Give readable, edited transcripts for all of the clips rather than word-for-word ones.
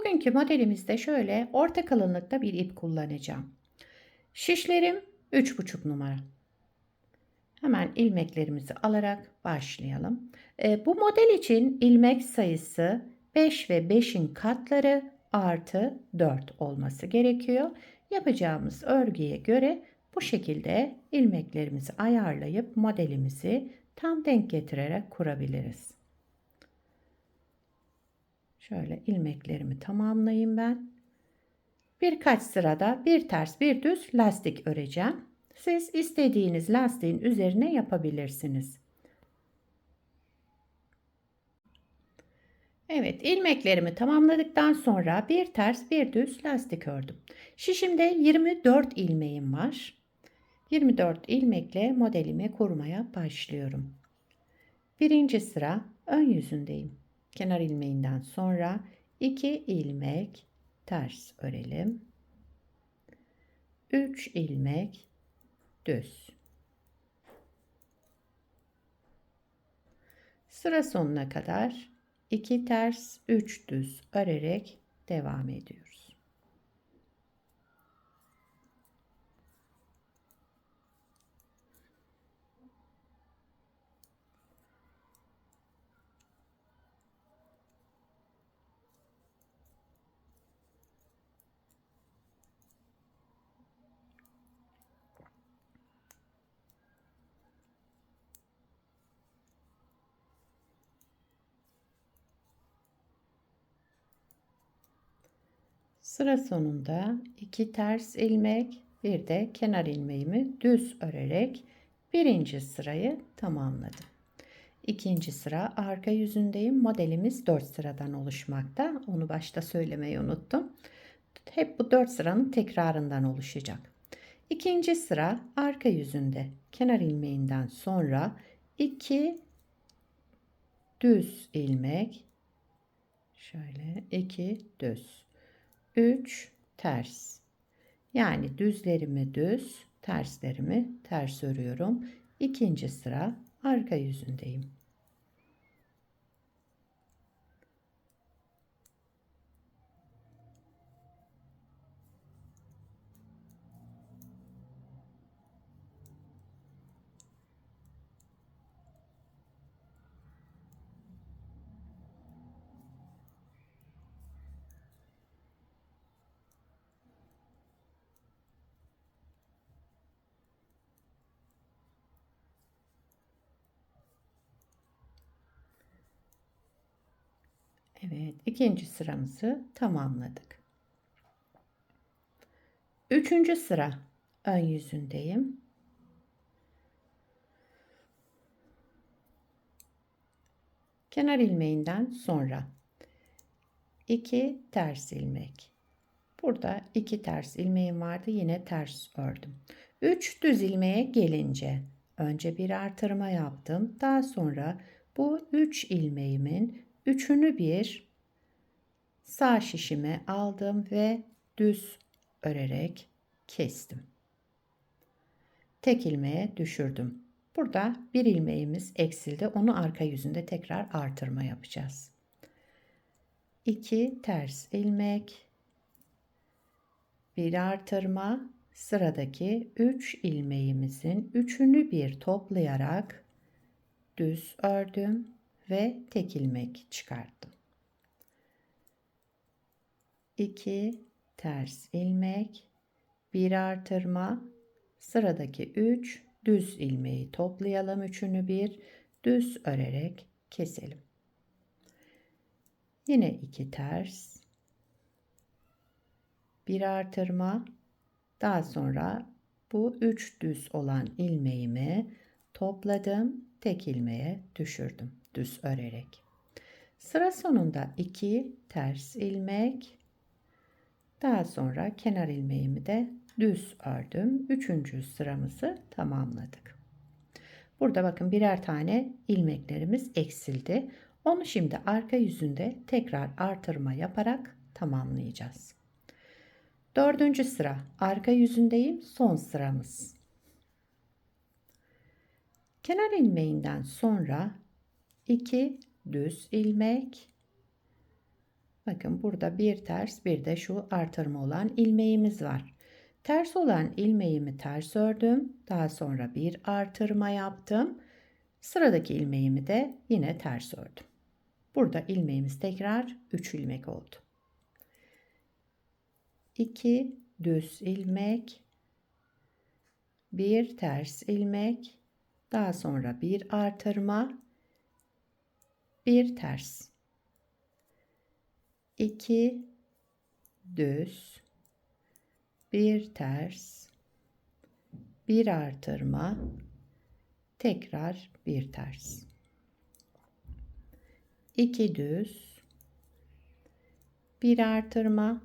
Bugünkü modelimizde şöyle orta kalınlıkta bir ip kullanacağım. Şişlerim 3,5 numara. Hemen ilmeklerimizi alarak başlayalım. Bu model için ilmek sayısı 5 ve 5'in katları artı 4 olması gerekiyor. Yapacağımız örgüye göre bu şekilde ilmeklerimizi ayarlayıp modelimizi tam denk getirerek kurabiliriz. Şöyle ilmeklerimi tamamlayayım ben. Birkaç sırada bir ters bir düz lastik öreceğim. Siz istediğiniz lastiğin üzerine yapabilirsiniz. Evet, ilmeklerimi tamamladıktan sonra bir ters bir düz lastik ördüm. Şişimde 24 ilmeğim var. 24 ilmekle modelimi kurmaya başlıyorum. Birinci sıra ön yüzündeyim. Kenar ilmeğinden sonra 2 ilmek ters örelim. 3 ilmek düz. Sıra sonuna kadar 2 ters 3 düz örerek devam ediyoruz. Sıra sonunda 2 ters ilmek, bir de kenar ilmeğimi düz örerek birinci sırayı tamamladım. İkinci sıra arka yüzündeyim. Modelimiz 4 sıradan oluşmakta. Onu başta söylemeyi unuttum. Hep bu 4 sıranın tekrarından oluşacak. İkinci sıra arka yüzünde kenar ilmeğinden sonra 2 düz ilmek, şöyle 2 düz, 3 ters. Yani düzlerimi düz, terslerimi ters örüyorum. İkinci sıra arka yüzündeyim. Evet, ikinci sıramızı tamamladık. Üçüncü sıra ön yüzündeyim. Kenar ilmeğinden sonra 2 ters ilmek. Burada 2 ters ilmeğim vardı. Yine ters ördüm. 3 düz ilmeğe gelince önce bir artırma yaptım. Daha sonra bu 3 ilmeğimin üçünü bir sağ şişime aldım ve düz örerek kestim. Tek ilmeğe düşürdüm. Burada bir ilmeğimiz eksildi. Onu arka yüzünde tekrar artırma yapacağız. 2 ters ilmek, bir artırma, sıradaki 3 ilmeğimizin üçünü bir toplayarak düz ördüm ve tek ilmek çıkarttım. 2 ters ilmek, bir artırma, sıradaki 3 düz ilmeği toplayalım, üçünü bir düz örerek keselim. Yine 2 ters, bir artırma, daha sonra bu 3 düz olan ilmeğimi topladım, tek ilmeğe düşürdüm düz örerek. Sıra sonunda 2 ters ilmek, daha sonra kenar ilmeğimi de düz ördüm. Üçüncü sıramızı tamamladık. Burada bakın birer tane ilmeklerimiz eksildi. Onu şimdi arka yüzünde tekrar artırma yaparak tamamlayacağız. Dördüncü sıra arka yüzündeyim, son sıramız. Kenar ilmeğinden sonra 2 düz ilmek, Bakın burada bir ters bir de şu artırma olan ilmeğimiz var. Ters olan ilmeğimi ters ördüm. Daha sonra bir artırma yaptım. Sıradaki ilmeğimi de yine ters ördüm. Burada ilmeğimiz tekrar 3 ilmek oldu. 2 düz ilmek, bir ters ilmek, daha sonra bir artırma, bir ters, 2 düz, bir ters, bir artırma, tekrar bir ters, 2 düz, bir artırma,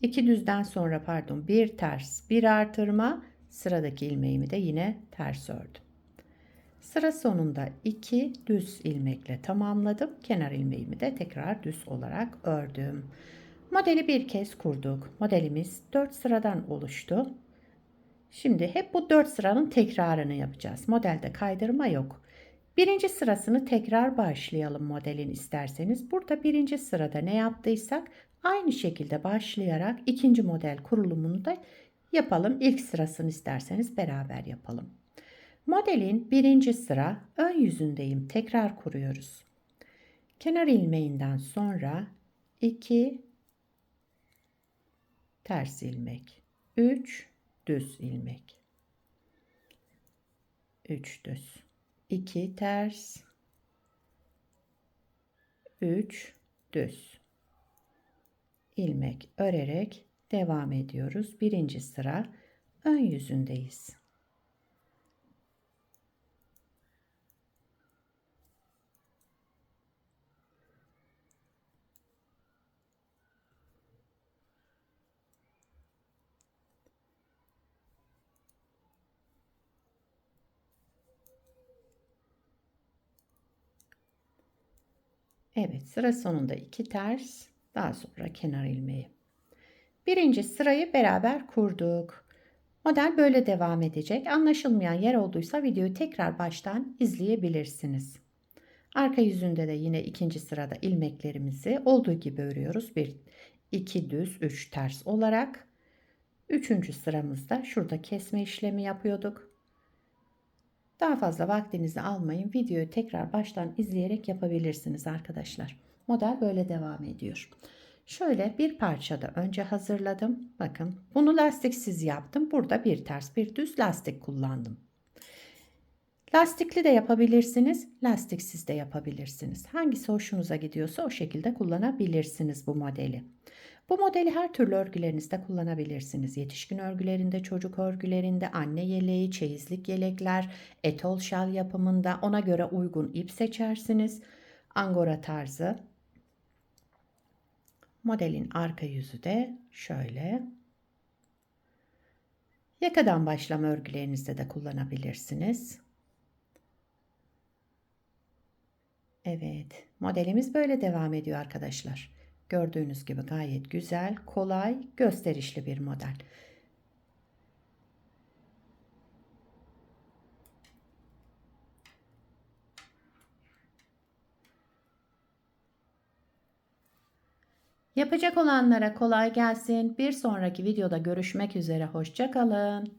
2 düzden sonra pardon bir ters, bir artırma, sıradaki ilmeğimi de yine ters ördüm. Sıra sonunda 2 düz ilmekle tamamladım. Kenar ilmeğimi de tekrar düz olarak ördüm. Modeli bir kez kurduk. Modelimiz 4 sıradan oluştu. Şimdi hep bu 4 sıranın tekrarını yapacağız. Modelde kaydırma yok. Birinci sırasını tekrar başlayalım modelin isterseniz. Burada birinci sırada ne yaptıysak aynı şekilde başlayarak ikinci model kurulumunu da yapalım. İlk sırasını isterseniz beraber yapalım. Modelin birinci sıra ön yüzündeyim. Tekrar kuruyoruz. Kenar ilmeğinden sonra 2 ters ilmek, 3 düz ilmek, 3 düz, 2 ters, 3 düz ilmek örerek devam ediyoruz. Birinci sıra ön yüzündeyiz. Evet, sıra sonunda 2 ters, daha sonra kenar ilmeği. Birinci sırayı beraber kurduk. Model böyle devam edecek. Anlaşılmayan yer olduysa videoyu tekrar baştan izleyebilirsiniz. Arka yüzünde de yine ikinci sırada ilmeklerimizi olduğu gibi örüyoruz. 1, 2 düz, 3 ters olarak. Üçüncü sıramızda şurada kesme işlemi yapıyorduk. Daha fazla vaktinizi almayın. Videoyu tekrar baştan izleyerek yapabilirsiniz arkadaşlar. Model böyle devam ediyor. Şöyle bir parçada önce hazırladım. Bakın bunu lastiksiz yaptım. Burada bir ters bir düz lastik kullandım. Lastikli de yapabilirsiniz, lastiksiz de yapabilirsiniz. Hangisi hoşunuza gidiyorsa o şekilde kullanabilirsiniz bu modeli. Bu modeli her türlü örgülerinizde kullanabilirsiniz. Yetişkin örgülerinde, çocuk örgülerinde, anne yeleği, çeyizlik yelekler, etol şal yapımında ona göre uygun ip seçersiniz. Angora tarzı. Modelin arka yüzü de şöyle. Yakadan başlama örgülerinizde de kullanabilirsiniz. Evet, modelimiz böyle devam ediyor arkadaşlar. Gördüğünüz gibi gayet güzel, kolay, gösterişli bir model. Yapacak olanlara kolay gelsin. Bir sonraki videoda görüşmek üzere. Hoşça kalın.